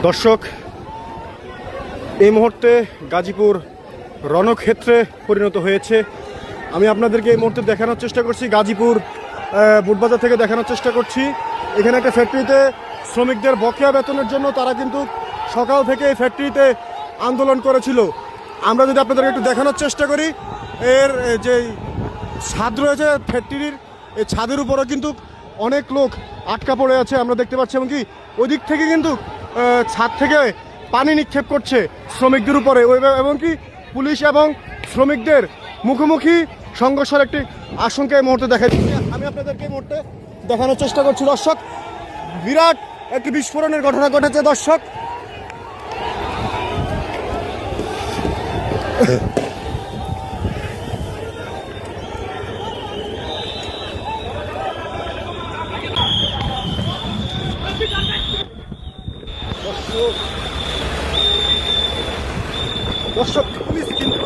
দর্শক, এই মুহূর্তে গাজীপুর রণক্ষেত্রে পরিণত হয়েছে। আমি আপনাদেরকে এই মুহূর্তে দেখানোর চেষ্টা করছি, গাজীপুর বুটবাজার থেকে দেখানোর চেষ্টা করছি। এখানে একটা ফ্যাক্টরিতে শ্রমিকদের বকেয়া বেতনের জন্য তারা কিন্তু সকাল থেকে এই ফ্যাক্টরিতে আন্দোলন করেছিল। আমরা যদি আপনাদেরকে একটু দেখানোর চেষ্টা করি, এর যে ছাদ রয়েছে ফ্যাক্টরির, এই ছাদের উপরও কিন্তু অনেক লোক আটকা পড়ে আছে আমরা দেখতে পাচ্ছি, এমনকি ওই দিক থেকে কিন্তু ছাদ থেকে পানি নিক্ষেপ করছে শ্রমিকদের উপরে, এমনকি পুলিশ এবং শ্রমিকদের মুখোমুখি সংঘর্ষের একটি আশঙ্কা এই মুহূর্তে দেখা দিচ্ছে। আমি আপনাদেরকে এই মুহূর্তে দেখানোর চেষ্টা করছি দর্শক, বিরাট একটি বিস্ফোরণের ঘটনা ঘটেছে দর্শক। দর্শক, পুলিশ কিন্তু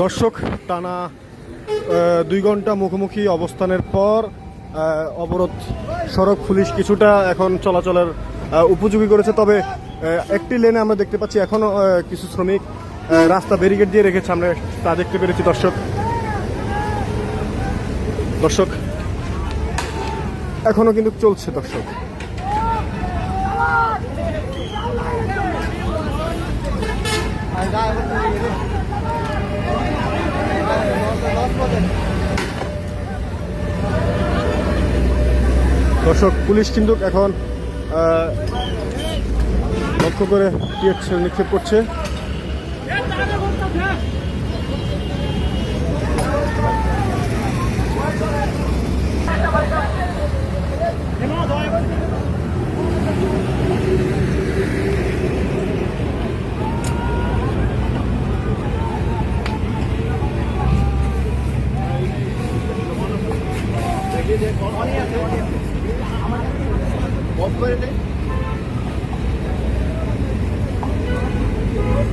দর্শক, টানা 2 ঘন্টা মুখোমুখি অবস্থানের পর অবরোধ সড়ক পুলিশ কিছুটা এখন চলাচলের উপযোগী করেছে। তবে একটি লেনে আমরা দেখতে পাচ্ছি এখনও কিছু শ্রমিক রাস্তা ব্যারিকেড দিয়ে রেখেছে, আমরা তা দেখতে পেরেছি দর্শক। দর্শক, এখনো কিন্তু চলছে দর্শক। দর্শক, পুলিশ কিন্তু এখন লক্ষ্য করে টিয়ার সেল নিক্ষেপ করছে।